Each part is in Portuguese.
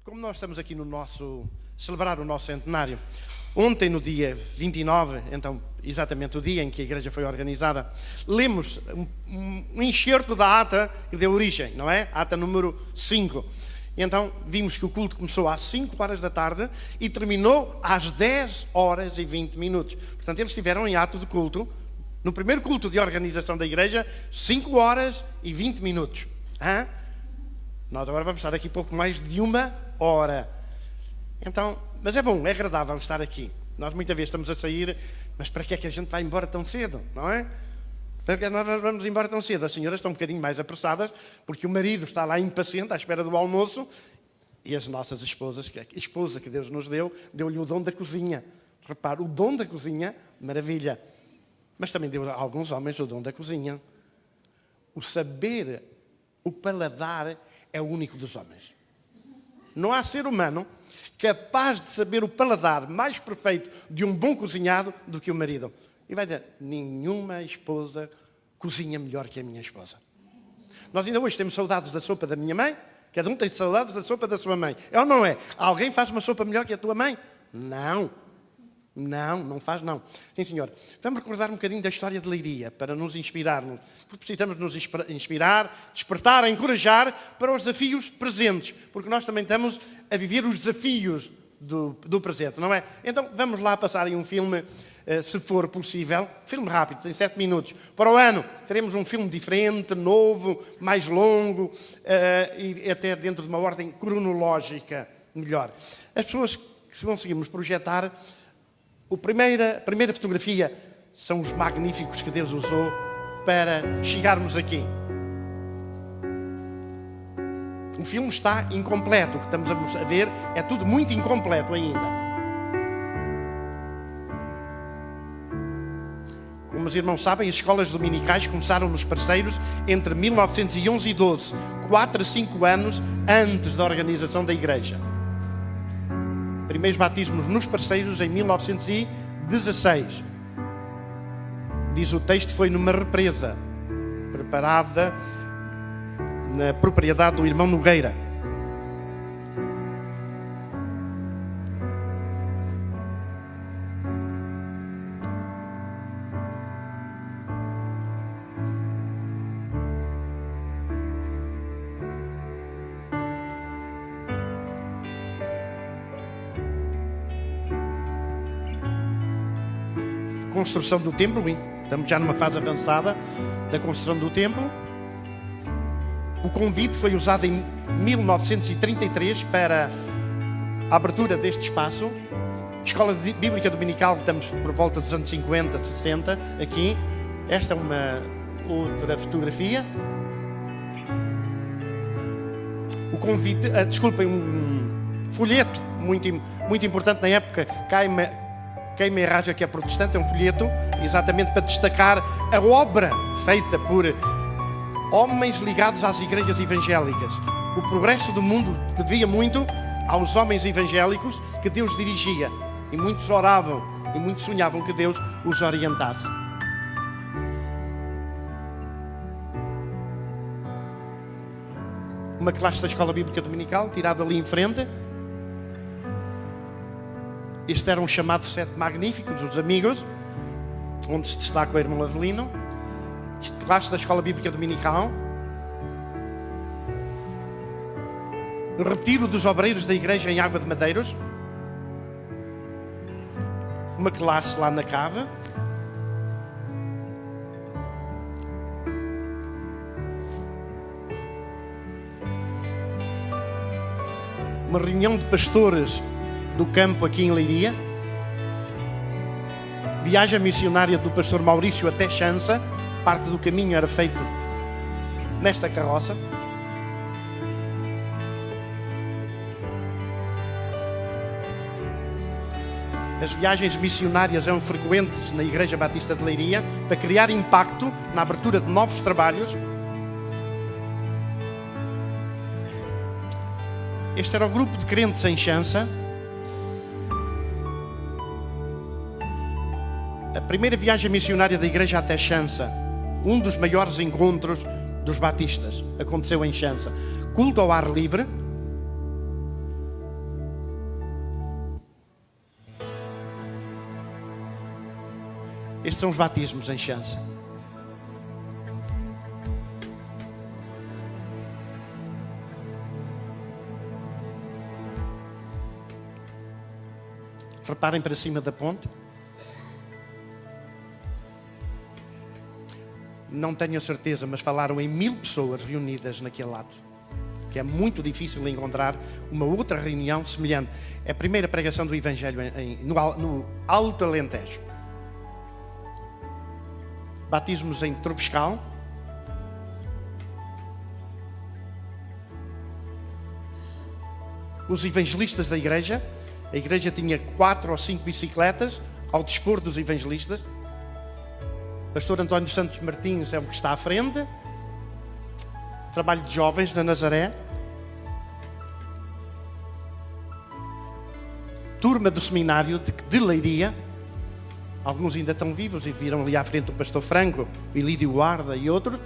Como nós estamos aqui celebrar o nosso centenário, ontem no dia 29, então exatamente o dia em que a igreja foi organizada, lemos um enxerto da ata que deu origem, não é? Ata número 5. E então vimos que o culto começou às 5 horas da tarde e terminou às 10 horas e 20 minutos. Portanto, eles estiveram em ato de culto, no primeiro culto de organização da igreja, 5 horas e 20 minutos. Nós agora vamos estar aqui pouco mais de 1 hora. Então, mas é bom, é agradável estar aqui. Nós muitas vezes estamos a sair, mas para que é que a gente vai embora tão cedo, não é? Para que nós vamos embora tão cedo? As senhoras estão um bocadinho mais apressadas, porque o marido está lá impaciente, à espera do almoço, e as nossas esposas, a esposa que Deus nos deu, deu-lhe o dom da cozinha. Repare, o dom da cozinha, maravilha. Mas também deu a alguns homens o dom da cozinha. O saber, o paladar, é o único dos homens. Não há ser humano capaz de saber o paladar mais perfeito de um bom cozinhado do que o marido. E vai dizer, nenhuma esposa cozinha melhor que a minha esposa. Nós ainda hoje temos saudades da sopa da minha mãe, cada um tem saudades da sopa da sua mãe. É ou não é? Alguém faz uma sopa melhor que a tua mãe? Não. Não faz não. Sim, senhor. Vamos recordar um bocadinho da história de Leiria, para nos inspirarmos. Porque precisamos nos inspirar, despertar, encorajar para os desafios presentes. Porque nós também estamos a viver os desafios do presente, não é? Então, vamos lá passar em um filme, se for possível. Filme rápido, tem 7 minutos. Para o ano, teremos um filme diferente, novo, mais longo, e até dentro de uma ordem cronológica melhor. As pessoas que se conseguirmos projetar... A primeira fotografia são os magníficos que Deus usou para chegarmos aqui. O filme está incompleto, o que estamos a ver é tudo muito incompleto ainda. Como os irmãos sabem, as escolas dominicais começaram nos Parceiros entre 1911 e 12, 4 a 5 anos antes da organização da igreja. Primeiros batismos nos Parceiros em 1916. Diz o texto, foi numa represa preparada na propriedade do irmão Nogueira. Construção do templo, estamos já numa fase avançada da construção do templo. O convite foi usado em 1933 para a abertura deste espaço. Escola Bíblica Dominical, estamos por volta dos anos 50, 60, aqui. Esta é uma outra fotografia. O convite, desculpem, um folheto muito importante na época, Queima e Raja, que é protestante, é um folheto exatamente para destacar a obra feita por homens ligados às igrejas evangélicas. O progresso do mundo devia muito aos homens evangélicos que Deus dirigia. E muitos oravam e muitos sonhavam que Deus os orientasse. Uma classe da Escola Bíblica Dominical, tirada ali em frente. Este era um chamado Sete Magníficos, os amigos, onde se destaca o irmão Avelino. Classe da Escola Bíblica Dominical. Retiro dos obreiros da igreja em Água de Madeiros. Uma classe lá na cave. Uma reunião de pastores do campo aqui em Leiria. Viagem missionária do pastor Maurício até Chança. Parte do caminho era feito nesta carroça. As viagens missionárias eram frequentes na Igreja Batista de Leiria para criar impacto na abertura de novos trabalhos. Este era o grupo de crentes em Chança. A primeira viagem missionária da igreja até Chança, um dos maiores encontros dos batistas, aconteceu em Chança. Culto ao ar livre, Estes são os batismos em chance. Reparem para cima da ponte. Não tenho a certeza, mas falaram em 1000 pessoas reunidas naquele lado. Que é muito difícil encontrar uma outra reunião semelhante. É a primeira pregação do Evangelho no Alto Alentejo. Batismos em Trovescal. Os evangelistas da igreja. A igreja tinha 4 ou 5 bicicletas ao dispor dos evangelistas. Pastor António Santos Martins é o que está à frente. Trabalho de jovens na Nazaré. Turma do seminário de Leiria. Alguns ainda estão vivos e viram ali à frente o pastor Franco, Ilídio Guarda e outros.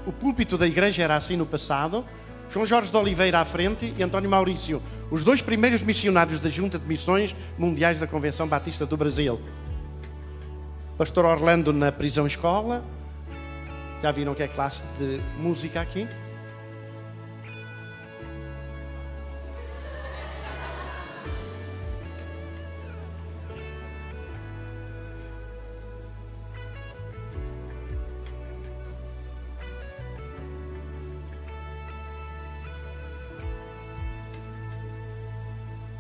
O púlpito da igreja era assim no passado. João Jorge de Oliveira à frente e António Maurício, os 2 primeiros missionários da Junta de Missões Mundiais da Convenção Batista do Brasil. Pastor Orlando na prisão escola. Já viram que é classe de música aqui?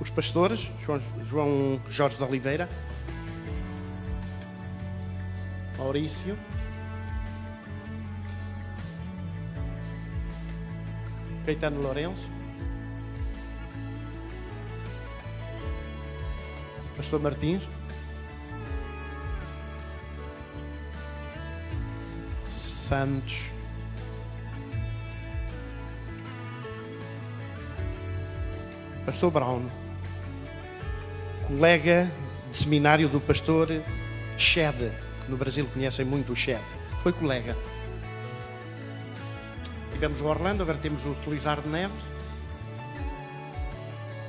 Os pastores, João Jorge de Oliveira, Maurício, Caetano Lourenço, pastor Martins, Santos, pastor Brown, colega de seminário do pastor Shed, que no Brasil conhecem muito o Shed. Foi colega. Tivemos o Orlando, agora temos o Felizardo Neves,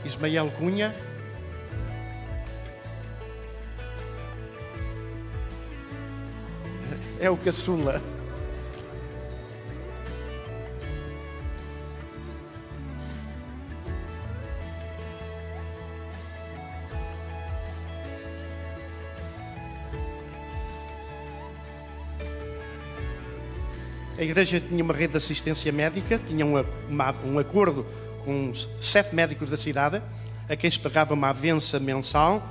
Ismael Cunha, é o caçula. A igreja tinha uma rede de assistência médica, tinha um acordo com 7 médicos da cidade, a quem se pagava uma avença mensal,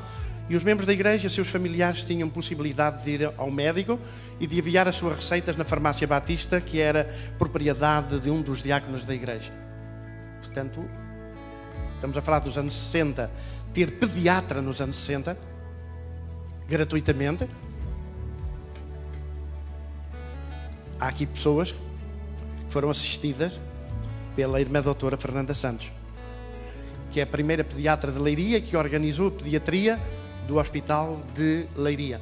e os membros da igreja, seus familiares, tinham possibilidade de ir ao médico e de enviar as suas receitas na farmácia Batista, que era propriedade de um dos diáconos da igreja. Portanto, estamos a falar dos anos 60, ter pediatra nos anos 60, gratuitamente. Há aqui pessoas que foram assistidas pela irmã doutora Fernanda Santos, que é a primeira pediatra de Leiria que organizou a pediatria do Hospital de Leiria.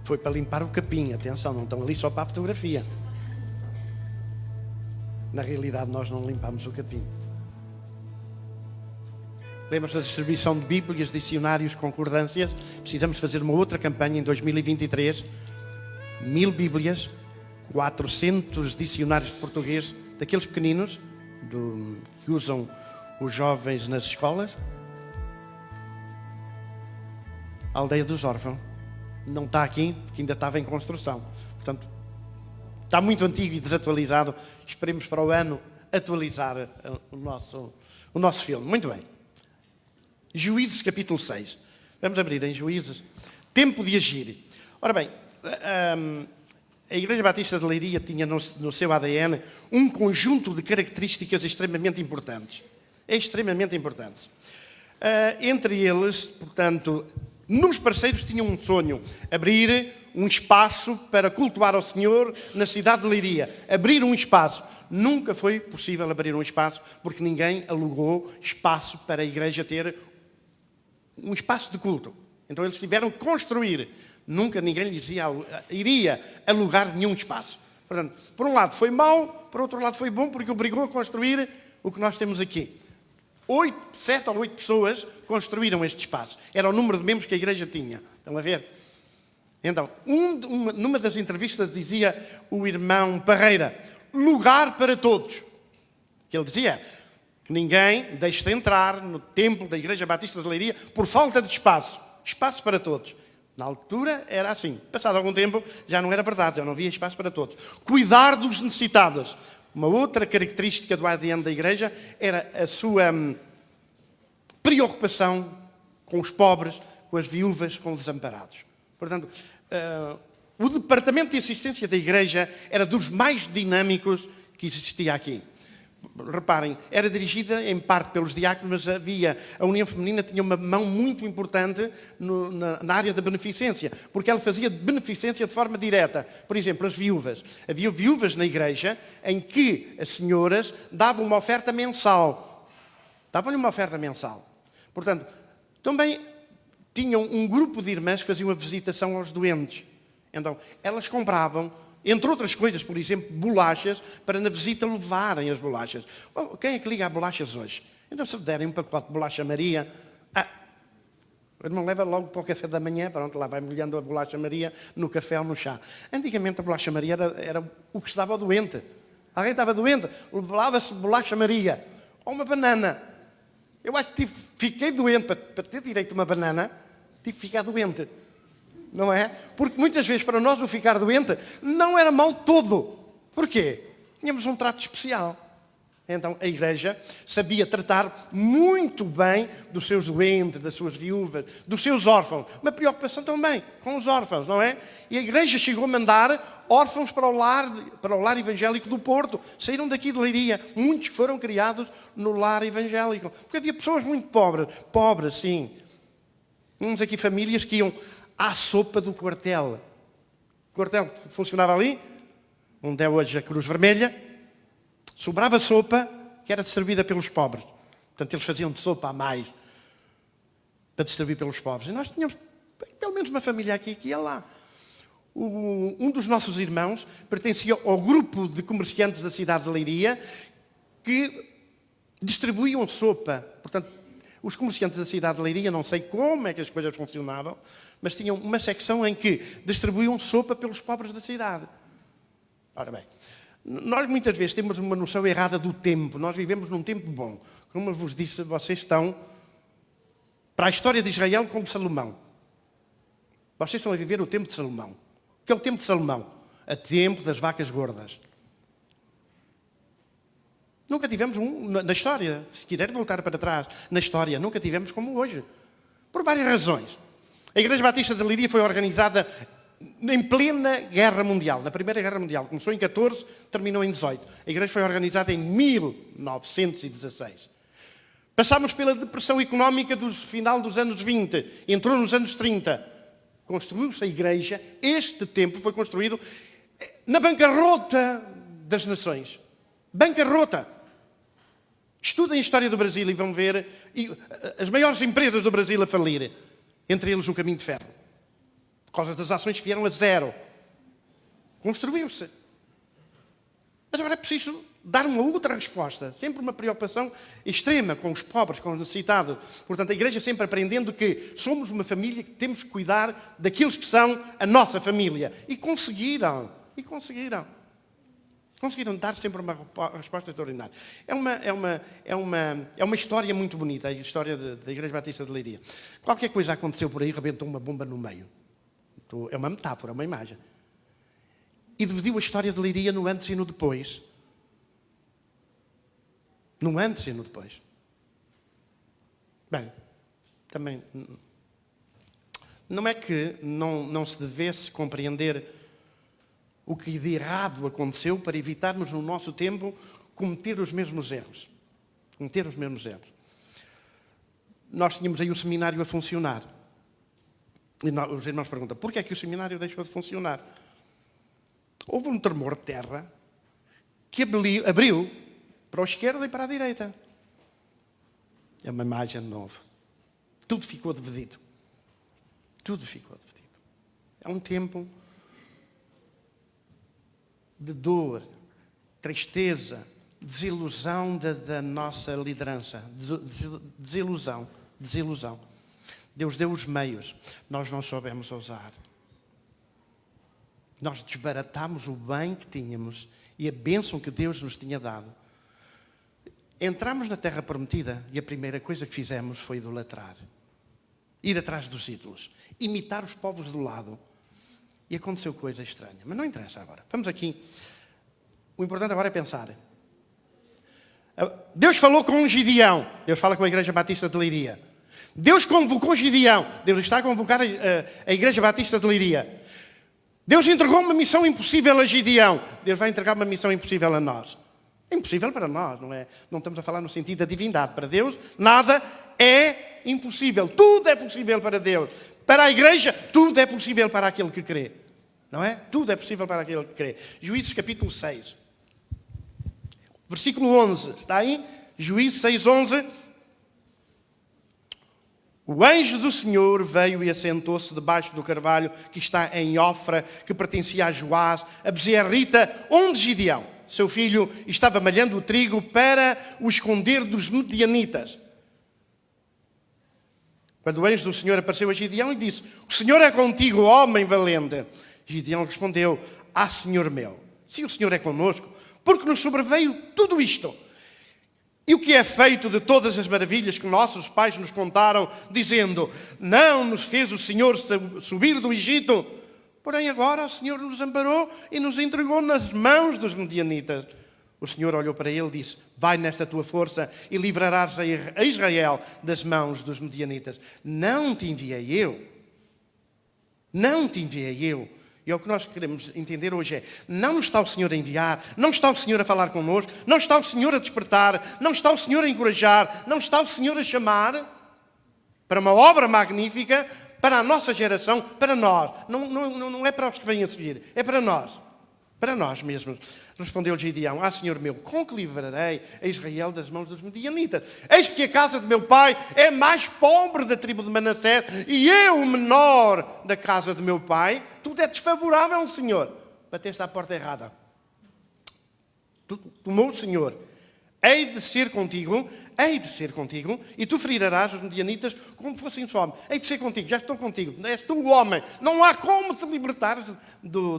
Foi para limpar o capim, atenção, não estão ali só para a fotografia. Na realidade, nós não limpamos o capim. Lembra-se da distribuição de bíblias, dicionários, concordâncias? Precisamos fazer uma outra campanha em 2023. 1000 bíblias, 400 dicionários de português, daqueles pequeninos, que usam os jovens nas escolas. A aldeia dos órfãos. Não está aqui, porque ainda estava em construção. Portanto, está muito antigo e desatualizado. Esperemos para o ano atualizar o nosso filme. Muito bem. Juízes, capítulo 6. Vamos abrir em Juízes. Tempo de agir. Ora bem, a Igreja Batista de Leiria tinha no seu ADN um conjunto de características extremamente importantes. Extremamente importantes. Entre eles, portanto, nos parceiros tinham um sonho: abrir um espaço para cultuar ao Senhor na cidade de Leiria. Abrir um espaço. Nunca foi possível abrir um espaço, porque ninguém alugou espaço para a igreja ter um espaço de culto. Então eles tiveram que construir. Nunca ninguém lhes iria alugar nenhum espaço. Portanto, por um lado foi mau, por outro lado foi bom, porque obrigou a construir o que nós temos aqui. 7 ou 8 pessoas construíram este espaço. Era o número de membros que a igreja tinha. Estão a ver? Então, numa das entrevistas dizia o irmão Parreira: lugar para todos. Que ele dizia que ninguém deixe de entrar no templo da Igreja Batista de Leiria por falta de espaço. Espaço para todos. Na altura era assim. Passado algum tempo já não era verdade, já não havia espaço para todos. Cuidar dos necessitados. Uma outra característica do ADN da Igreja era a sua preocupação com os pobres, com as viúvas, com os desamparados. Portanto, o departamento de assistência da Igreja era dos mais dinâmicos que existia aqui. Reparem, era dirigida em parte pelos diáconos, mas a União Feminina tinha uma mão muito importante na área da beneficência, porque ela fazia beneficência de forma direta. Por exemplo, as viúvas. Havia viúvas na igreja em que as senhoras davam uma oferta mensal. Davam-lhe uma oferta mensal. Portanto, também tinham um grupo de irmãs que faziam a visitação aos doentes. Então, elas compravam, entre outras coisas, por exemplo, bolachas, para na visita levarem as bolachas. Quem é que liga a bolachas hoje? Então, se derem um pacote de bolacha Maria, o irmão leva logo para o café da manhã, pronto, lá vai molhando a bolacha Maria no café ou no chá. Antigamente a bolacha Maria era o que estava ao doente. Alguém estava doente, levava-se bolacha Maria ou uma banana. Eu acho que fiquei doente, para ter direito a uma banana, tive que ficar doente. Não é? Porque muitas vezes para nós o ficar doente não era mal todo. Porquê? Tínhamos um trato especial. Então a igreja sabia tratar muito bem dos seus doentes, das suas viúvas, dos seus órfãos. Uma preocupação também com os órfãos, não é? E a igreja chegou a mandar órfãos para o lar evangélico do Porto. Saíram daqui de Leiria. Muitos foram criados no lar evangélico. Porque havia pessoas muito pobres, sim. Tínhamos aqui famílias que iam à sopa do quartel. O quartel funcionava ali, onde é hoje a Cruz Vermelha. Sobrava sopa que era distribuída pelos pobres. Portanto, eles faziam de sopa a mais para distribuir pelos pobres. E nós tínhamos pelo menos uma família aqui que ia lá. Um dos nossos irmãos pertencia ao grupo de comerciantes da cidade de Leiria que distribuíam sopa. Portanto, os comerciantes da cidade de Leiria, não sei como é que as coisas funcionavam, mas tinham uma secção em que distribuíam sopa pelos pobres da cidade. Ora bem, nós muitas vezes temos uma noção errada do tempo. Nós vivemos num tempo bom. Como eu vos disse, vocês estão para a história de Israel como Salomão. Vocês estão a viver o tempo de Salomão. O que é o tempo de Salomão? O tempo das vacas gordas. Nunca tivemos na história, se quiser voltar para trás, na história, nunca tivemos como hoje. Por várias razões. A Igreja Batista de Leiria foi organizada em plena Guerra Mundial, na Primeira Guerra Mundial. Começou em 14, terminou em 18. A igreja foi organizada em 1916. Passámos pela depressão económica do final dos anos 20, entrou nos anos 30. Construiu-se a igreja, este templo foi construído na bancarrota das nações. Bancarrota. Estudem a história do Brasil e vão ver as maiores empresas do Brasil a falir. Entre eles o Caminho de Ferro. Por causa das ações que vieram a zero. Construiu-se. Mas agora é preciso dar uma outra resposta. Sempre uma preocupação extrema com os pobres, com os necessitados. Portanto, a igreja sempre aprendendo que somos uma família que temos que cuidar daqueles que são a nossa família. E conseguiram. Conseguiram dar sempre uma resposta extraordinária. É uma história muito bonita, a história da Igreja Batista de Leiria. Qualquer coisa aconteceu por aí, rebentou uma bomba no meio. É uma metáfora, é uma imagem. E dividiu a história de Leiria no antes e no depois. No antes e no depois. Bem, também não é que não se devesse compreender o que de errado aconteceu para evitarmos no nosso tempo cometer os mesmos erros. nós tínhamos aí o seminário a funcionar. E os irmãos perguntam, porquê é que o seminário deixou de funcionar? Houve um tremor de terra que abriu para a esquerda e para a direita. É uma imagem nova. Tudo ficou dividido. Tudo ficou dividido. É um tempo de dor, tristeza, desilusão da nossa liderança. Desilusão. Deus deu os meios. Nós não soubemos usar. Nós desbaratámos o bem que tínhamos e a bênção que Deus nos tinha dado. Entramos na terra prometida e a primeira coisa que fizemos foi idolatrar. Ir atrás dos ídolos. Imitar os povos do lado. E aconteceu coisa estranha. Mas não interessa agora. Vamos aqui. O importante agora é pensar. Deus falou com Gideão. Deus fala com a Igreja Batista de Leiria. Deus convocou Gideão. Deus está a convocar a Igreja Batista de Leiria. Deus entregou uma missão impossível a Gideão. Deus vai entregar uma missão impossível a nós. Impossível para nós, não é? Não estamos a falar no sentido da divindade. Para Deus, nada é impossível. Tudo é possível para Deus. Para a Igreja, tudo é possível para aquele que crê. Não é? Tudo é possível para aquele que crê. Juízes capítulo 6. Versículo 11. Está aí? Juízes 6, 11. O anjo do Senhor veio e assentou-se debaixo do carvalho que está em Ofra, que pertencia a Joás, a bezerrita, onde Gideão, seu filho, estava malhando o trigo para o esconder dos medianitas. Quando o anjo do Senhor apareceu a Gideão e disse, o Senhor é contigo, homem valente. Gideão respondeu, Senhor meu, se o Senhor é conosco, porque nos sobreveio tudo isto? E o que é feito de todas as maravilhas que nossos pais nos contaram, dizendo, não nos fez o Senhor subir do Egito, porém agora o Senhor nos amparou e nos entregou nas mãos dos medianitas. O Senhor olhou para ele e disse, vai nesta tua força e livrarás a Israel das mãos dos medianitas. Não te enviei eu. Não te enviei eu. E é o que nós queremos entender hoje é, não está o Senhor a enviar, não está o Senhor a falar connosco, não está o Senhor a despertar, não está o Senhor a encorajar, não está o Senhor a chamar para uma obra magnífica, para a nossa geração, para nós. Não é para os que vêm a seguir, é para nós mesmos. Respondeu Gideão, Senhor meu, com que livrarei a Israel das mãos dos medianitas? Eis que a casa de meu pai é mais pobre da tribo de Manassés e eu, o menor da casa de meu pai. Tudo é desfavorável, Senhor. Bateste à porta errada. Tomou o Senhor. Hei de ser contigo, e tu ferirás os medianitas como fossem só homem. Hei de ser contigo, já estou contigo, és tu o homem. Não há como te libertares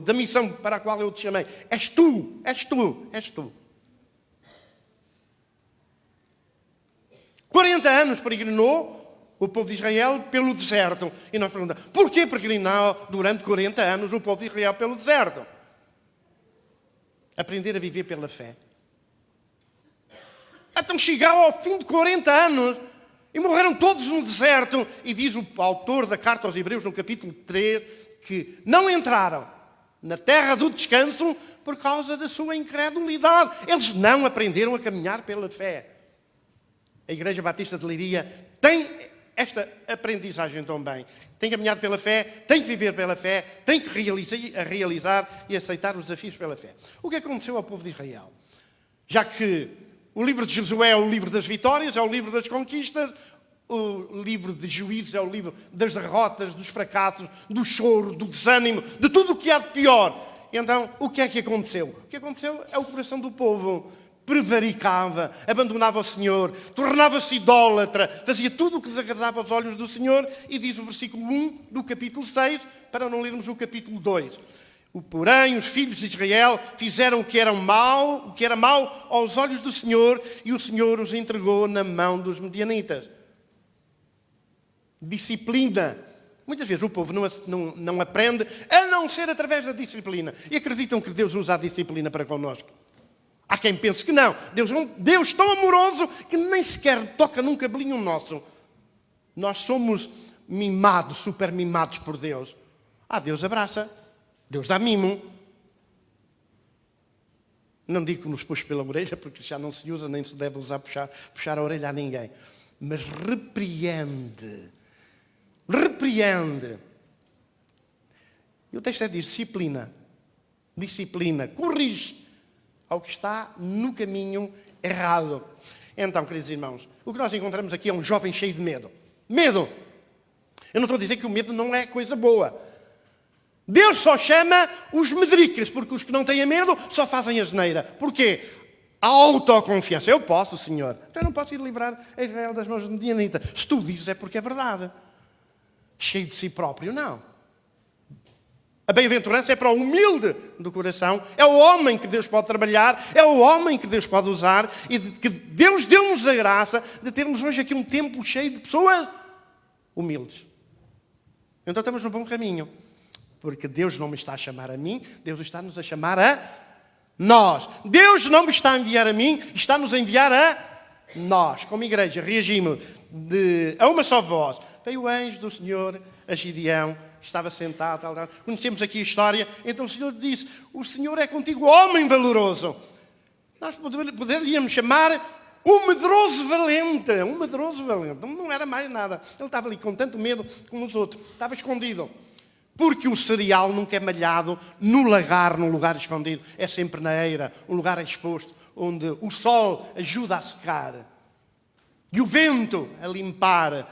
da missão para a qual eu te chamei. És tu. 40 anos peregrinou o povo de Israel pelo deserto. E nós perguntamos, porquê peregrinou durante 40 anos o povo de Israel pelo deserto? Aprender a viver pela fé. Então chegaram ao fim de 40 anos e morreram todos no deserto. E diz o autor da carta aos Hebreus, no capítulo 3, que não entraram na terra do descanso por causa da sua incredulidade. Eles não aprenderam a caminhar pela fé. A Igreja Batista de Leiria tem esta aprendizagem também. Tem caminhado pela fé, tem que viver pela fé, tem que realizar e aceitar os desafios pela fé. O que aconteceu ao povo de Israel? Já que o livro de Josué é o livro das vitórias, é o livro das conquistas. O livro de Juízes é o livro das derrotas, dos fracassos, do choro, do desânimo, de tudo o que há de pior. Então, o que é que aconteceu? O que aconteceu é o coração do povo prevaricava, abandonava o Senhor, tornava-se idólatra, fazia tudo o que desagradava aos olhos do Senhor. E diz o versículo 1 do capítulo 6, para não lermos o capítulo 2. Porém, os filhos de Israel fizeram o que era mau aos olhos do Senhor, e o Senhor os entregou na mão dos medianitas. Disciplina. Muitas vezes o povo não aprende, a não ser através da disciplina. E acreditam que Deus usa a disciplina para connosco. Há quem pense que não. Deus é um Deus tão amoroso que nem sequer toca num cabelinho nosso. Nós somos mimados, super mimados por Deus. Deus abraça. Deus dá mimo. Não digo que nos puxe pela orelha, porque já não se usa, nem se deve usar puxar a orelha a ninguém. mas repreende. Repreende. E o texto diz disciplina. Disciplina. Corrige ao que está no caminho errado. Então, queridos irmãos, o que nós encontramos aqui é um jovem cheio de medo. Medo! Eu não estou a dizer que o medo não é coisa boa. Deus só chama os medricas, porque os que não têm medo só fazem asneira. Porquê? A autoconfiança. Eu posso, Senhor. Eu não posso ir livrar a Israel das mãos de Midianita. Se tu dizes é porque é verdade. Cheio de si próprio, não. A bem-aventurança é para o humilde do coração. É o homem que Deus pode trabalhar. É o homem que Deus pode usar. E que Deus deu-nos a graça de termos hoje aqui um templo cheio de pessoas humildes. Então estamos no bom caminho. Porque Deus não me está a chamar a mim. Deus está-nos a chamar a nós. Deus não me está a enviar a mim. Está-nos a enviar a nós. Como igreja, reagimos a uma só voz. Veio o anjo do Senhor a Gideão, que estava sentado, tal. Conhecemos aqui a história. Então o Senhor disse, o Senhor é contigo, homem valoroso. Nós poderíamos chamar o medroso valente. Um medroso valente. Não era mais nada. Ele estava ali com tanto medo como os outros. Estava escondido. Porque o cereal nunca é malhado no lagar, num lugar escondido. É sempre na eira, um lugar exposto, onde o sol ajuda a secar. E o vento a limpar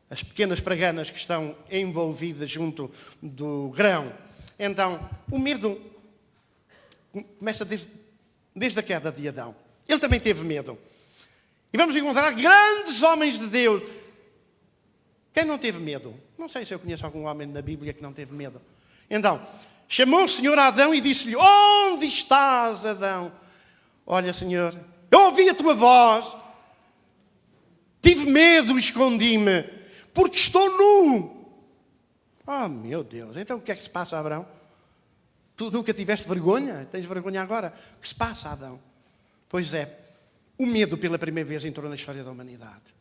as pequenas praganas que estão envolvidas junto do grão. Então, o medo começa desde a queda de Adão. Ele também teve medo. E vamos encontrar grandes homens de Deus. Quem não teve medo? Não sei se eu conheço algum homem na Bíblia que não teve medo. Então, chamou o Senhor a Adão e disse-lhe, onde estás, Adão? Olha, Senhor, eu ouvi a tua voz, tive medo e escondi-me, porque estou nu. Oh, meu Deus, então o que é que se passa, Abraão? Tu nunca tiveste vergonha? Tens vergonha agora? O que se passa, Adão? Pois é, o medo pela primeira vez entrou na história da humanidade.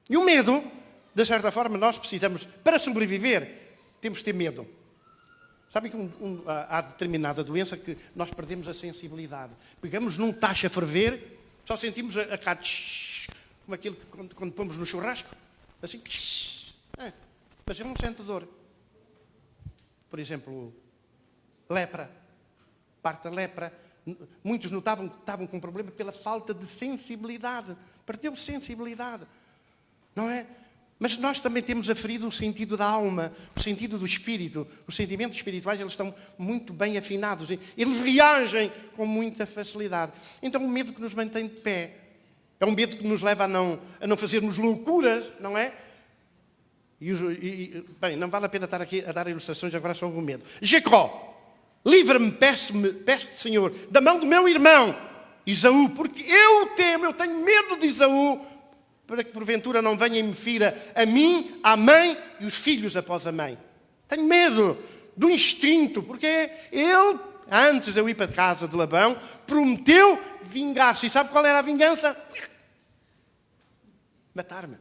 E o medo, de certa forma, nós precisamos, para sobreviver, temos de ter medo. Sabem que há determinada doença que nós perdemos a sensibilidade. Pegamos num tacho a ferver, só sentimos a cá, como aquilo que quando pomos no churrasco, assim, mas ele não sente dor. Por exemplo, lepra, parte da lepra. Muitos notavam que estavam com um problema pela falta de sensibilidade. Perdeu sensibilidade. Não é? Mas nós também temos aferido o sentido da alma, o sentido do espírito. Os sentimentos espirituais, eles estão muito bem afinados. Eles reagem com muita facilidade. Então, o medo que nos mantém de pé é um medo que nos leva a não fazermos loucuras, não é? Bem, não vale a pena estar aqui a dar ilustrações agora sobre o medo. Jacó, livra-me, peço-te, Senhor, da mão do meu irmão, Esaú, porque eu tenho medo de Esaú, para que porventura não venha e me fira a mim, à mãe e os filhos após a mãe. Tenho medo do instinto, porque ele, antes de eu ir para casa de Labão, prometeu vingar-se. E sabe qual era a vingança? Matar-me.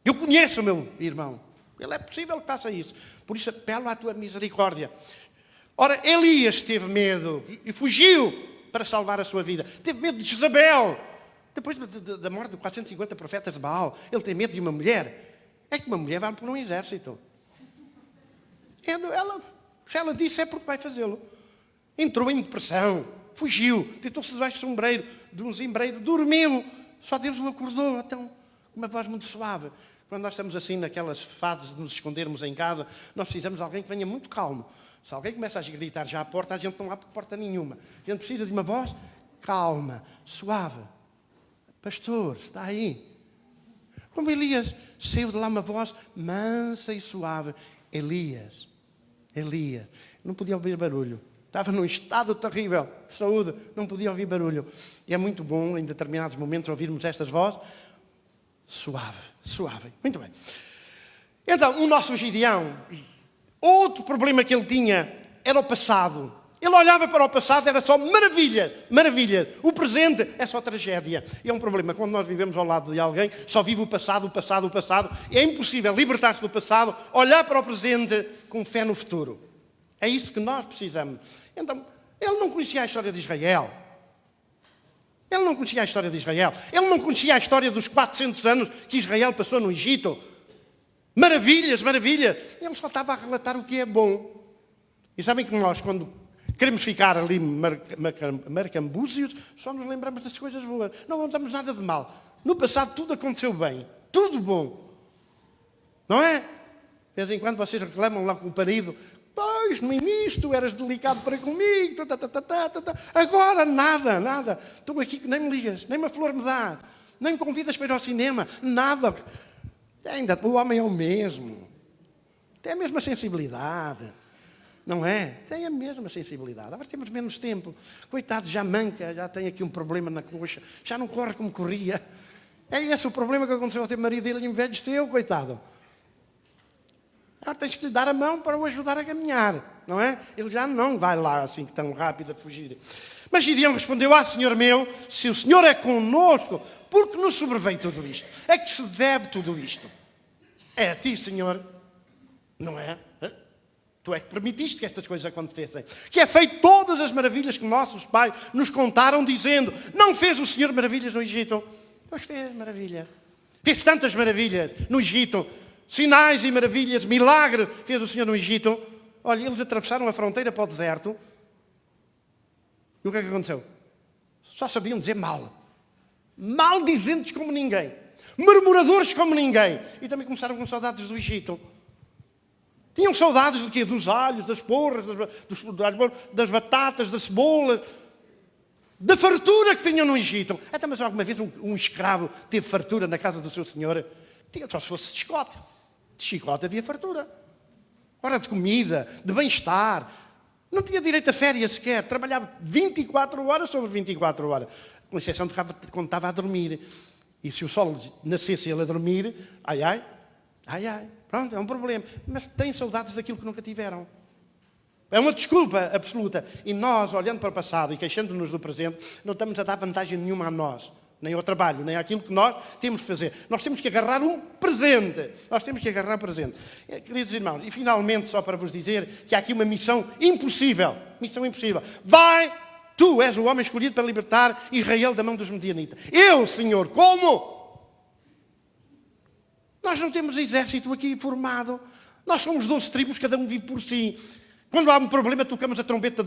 Eu conheço o meu irmão. Ele é possível que faça isso. Por isso apelo à tua misericórdia. Ora, Elias teve medo e fugiu para salvar a sua vida. Teve medo de Jezabel. Depois da morte de 450 profetas de Baal, ele tem medo de uma mulher. É que uma mulher vai por um exército. Se ela disse, é porque vai fazê-lo. Entrou em depressão, fugiu, tentou-se debaixo de um zimbreiro, dormiu. Só Deus o acordou, então, com uma voz muito suave. Quando nós estamos assim, naquelas fases de nos escondermos em casa, nós precisamos de alguém que venha muito calmo. Se alguém começa a gritar já à porta, a gente não abre porta nenhuma. A gente precisa de uma voz calma, suave. Pastor, está aí. Como Elias saiu de lá uma voz mansa e suave. Elias, não podia ouvir barulho. Estava num estado terrível de saúde, não podia ouvir barulho. E é muito bom, em determinados momentos, ouvirmos estas vozes. Suave. Muito bem. Então, o nosso Gideão, outro problema que ele tinha era o passado. Ele olhava para o passado, era só maravilhas. O presente é só tragédia. E é um problema. Quando nós vivemos ao lado de alguém, só vive o passado. É impossível libertar-se do passado, olhar para o presente com fé no futuro. É isso que nós precisamos. Então, ele não conhecia a história de Israel. Ele não conhecia a história de Israel. Ele não conhecia a história dos 400 anos que Israel passou no Egito. Maravilhas, maravilhas. Ele só estava a relatar o que é bom. E sabem que nós, quando queremos ficar ali marcambúzios, só nos lembramos das coisas boas. Não lembramos nada de mal. No passado tudo aconteceu bem. Tudo bom. Não é? De vez em quando vocês reclamam lá com o marido. Pois, no início tu eras delicado para comigo. Agora nada, nada. Estou aqui que nem me ligas, nem uma flor me dá. Nem me convidas para ir ao cinema. Nada. Ainda o homem é o mesmo. Tem a mesma sensibilidade. Não é? Tem a mesma sensibilidade. Agora temos menos tempo. Coitado, já manca, já tem aqui um problema na coxa. Já não corre como corria. É esse o problema que aconteceu ao teu marido. Ele envelheceu, coitado. Agora tens que lhe dar a mão para o ajudar a caminhar. Não é? Ele já não vai lá assim tão rápido a fugir. Mas Gideão respondeu: Senhor meu, se o Senhor é conosco, por que nos sobreveio tudo isto? É que se deve tudo isto. É a ti, Senhor. Não é? Tu é que permitiste que estas coisas acontecessem. Que é feito todas as maravilhas que nossos pais nos contaram, dizendo: não fez o Senhor maravilhas no Egito? Pois fez maravilha. Fez tantas maravilhas no Egito. Sinais e maravilhas, milagres fez o Senhor no Egito. Olha, eles atravessaram a fronteira para o deserto. E o que é que aconteceu? Só sabiam dizer mal. Maldizentes como ninguém. Murmuradores como ninguém. E também começaram com saudades do Egito. Tinham saudades do quê? Dos alhos, das porras, das batatas, das cebolas, da fartura que tinham no Egito. Até mas alguma vez um escravo teve fartura na casa do seu senhor? Só se fosse de chicote. De chicote havia fartura. Hora de comida, de bem-estar. Não tinha direito a férias sequer. Trabalhava 24 horas sobre 24 horas. Com exceção de quando estava a dormir. E se o sol nascesse ele a dormir, ai, ai, ai, ai. Pronto, é um problema. Mas têm saudades daquilo que nunca tiveram. É uma desculpa absoluta. E nós, olhando para o passado e queixando-nos do presente, não estamos a dar vantagem nenhuma a nós. Nem ao trabalho, nem àquilo que nós temos que fazer. Nós temos que agarrar o presente. Nós temos que agarrar o presente. Queridos irmãos, e finalmente, só para vos dizer que há aqui uma missão impossível. Missão impossível. Vai, tu és o homem escolhido para libertar Israel da mão dos medianitas. Eu, Senhor, como? Nós não temos exército aqui formado. Nós somos 12 tribos, cada um vive por si. Quando há um problema, tocamos a trombeta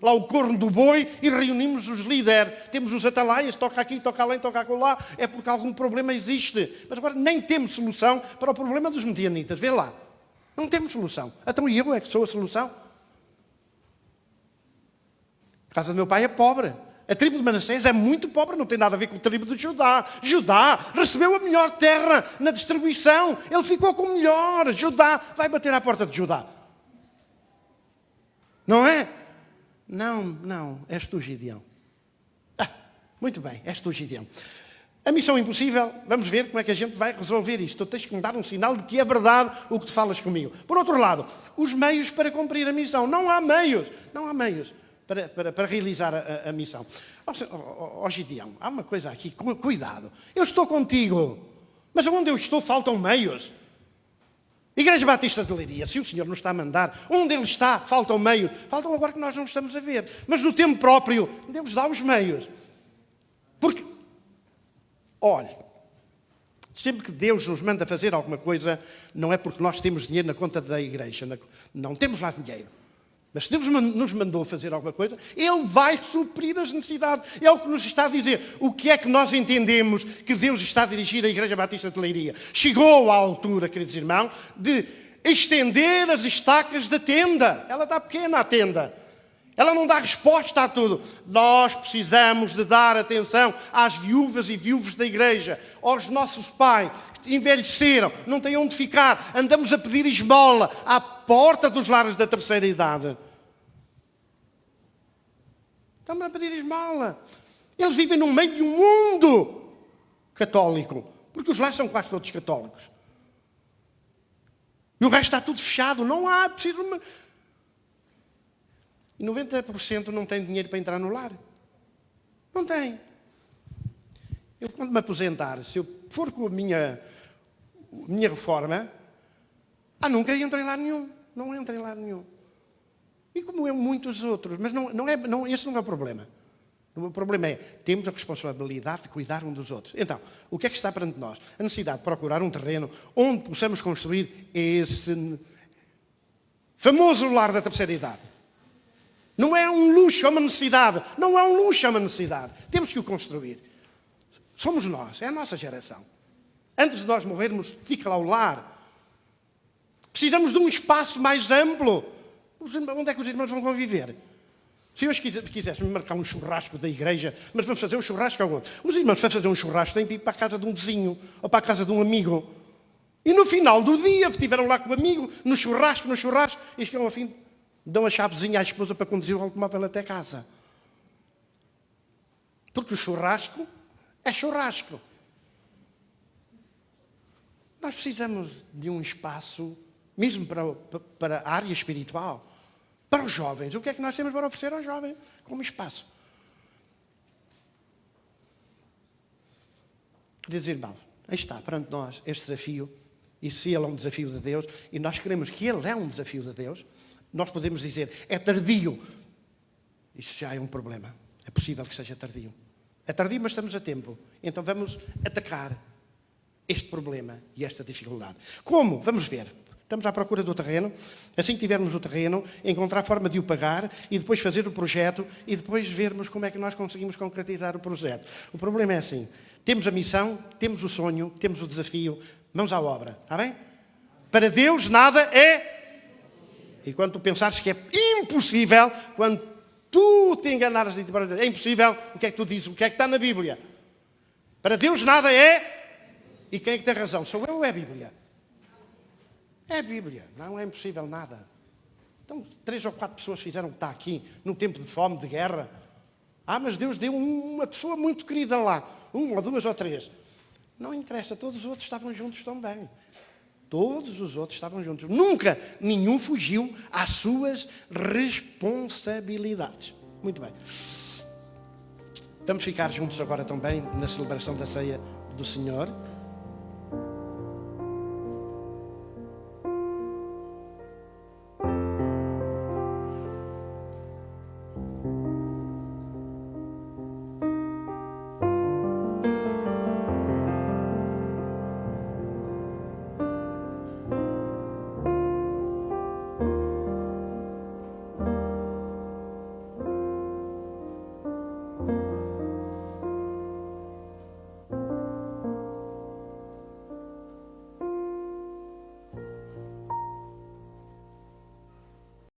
lá o corno do boi e reunimos os líderes. Temos os atalaias, toca aqui, toca além, toca acolá. É porque algum problema existe. Mas agora nem temos solução para o problema dos medianitas. Vê lá. Não temos solução. Então e eu é que sou a solução? A casa do meu pai é pobre. A tribo de Manassés é muito pobre, não tem nada a ver com a tribo de Judá. Judá recebeu a melhor terra na distribuição. Ele ficou com o melhor. Judá vai bater à porta de Judá. Não é? Não. És tu, Gideão. Muito bem, és tu, Gideão. A missão impossível, vamos ver como é que a gente vai resolver isto. Tu tens que me dar um sinal de que é verdade o que tu falas comigo. Por outro lado, os meios para cumprir a missão. Não há meios para realizar a missão. Ó Gideão, há uma coisa aqui, cuidado. Eu estou contigo, mas onde eu estou faltam meios. Igreja Batista de Leiria, se o Senhor nos está a mandar, onde Ele está, faltam meios. Faltam agora que nós não estamos a ver. Mas no tempo próprio, Deus dá os meios. Porque, olhe, sempre que Deus nos manda fazer alguma coisa, não é porque nós temos dinheiro na conta da igreja. Não temos lá dinheiro. Mas se Deus nos mandou fazer alguma coisa, Ele vai suprir as necessidades. É o que nos está a dizer. O que é que nós entendemos que Deus está a dirigir a Igreja Batista de Leiria? Chegou à altura, queridos irmãos, de estender as estacas da tenda. Ela está pequena, a tenda. Ela não dá resposta a tudo. Nós precisamos de dar atenção às viúvas e viúvos da igreja, aos nossos pais, que envelheceram, não têm onde ficar, andamos a pedir esmola à porta dos lares da terceira idade. Estamos a pedir esmola. Eles vivem no meio de um mundo católico, porque os lares são quase todos católicos. E o resto está tudo fechado, não há, preciso... E 90% não tem dinheiro para entrar no lar. Não tem. Eu, quando me aposentar, se eu for com a minha reforma, nunca entro em lar nenhum. Não entro em lar nenhum. E como eu, muitos outros. Mas esse não é o problema. O problema é, temos a responsabilidade de cuidar um dos outros. Então, o que é que está perante nós? A necessidade de procurar um terreno onde possamos construir esse famoso lar da terceira idade. Não é um luxo, é uma necessidade. Não é um luxo, é uma necessidade. Temos que o construir. Somos nós, é a nossa geração. Antes de nós morrermos, fica lá o lar. Precisamos de um espaço mais amplo. Onde é que os irmãos vão conviver? Se hoje quiséssemos marcar um churrasco da igreja, mas vamos fazer um churrasco aonde? Os irmãos para fazer um churrasco têm que ir para a casa de um vizinho ou para a casa de um amigo. E no final do dia, estiveram lá com o amigo, no churrasco, e chegam ao fim, dão a chavezinha à esposa para conduzir o automóvel até casa. Porque o churrasco é churrasco. Nós precisamos de um espaço, mesmo para a área espiritual, para os jovens. O que é que nós temos para oferecer aos jovens como espaço? Queridos irmãos, aí está, perante nós, este desafio. E se ele é um desafio de Deus, e nós queremos que ele é um desafio de Deus, nós podemos dizer, é tardio. Isso já é um problema. É possível que seja tardio. É tardio, mas estamos a tempo. Então vamos atacar este problema e esta dificuldade. Como? Vamos ver. Estamos à procura do terreno. Assim que tivermos o terreno, encontrar a forma de o pagar e depois fazer o projeto e depois vermos como é que nós conseguimos concretizar o projeto. O problema é assim. Temos a missão, temos o sonho, temos o desafio. Mãos à obra. Está bem? Para Deus nada é... E quando tu pensares que é impossível, quando tu te enganares e te paras, é impossível, o que é que tu dizes? O que é que está na Bíblia? Para Deus nada é... E quem é que tem razão? Sou eu ou é a Bíblia? É a Bíblia. Não é impossível nada. Então, 3 ou 4 pessoas fizeram o que está aqui, num tempo de fome, de guerra. Mas Deus deu uma pessoa muito querida lá. 1 ou 2 ou 3. Não interessa, todos os outros estavam juntos também. Todos os outros estavam juntos. Nunca nenhum fugiu às suas responsabilidades. Muito bem. Vamos ficar juntos agora também na celebração da ceia do Senhor.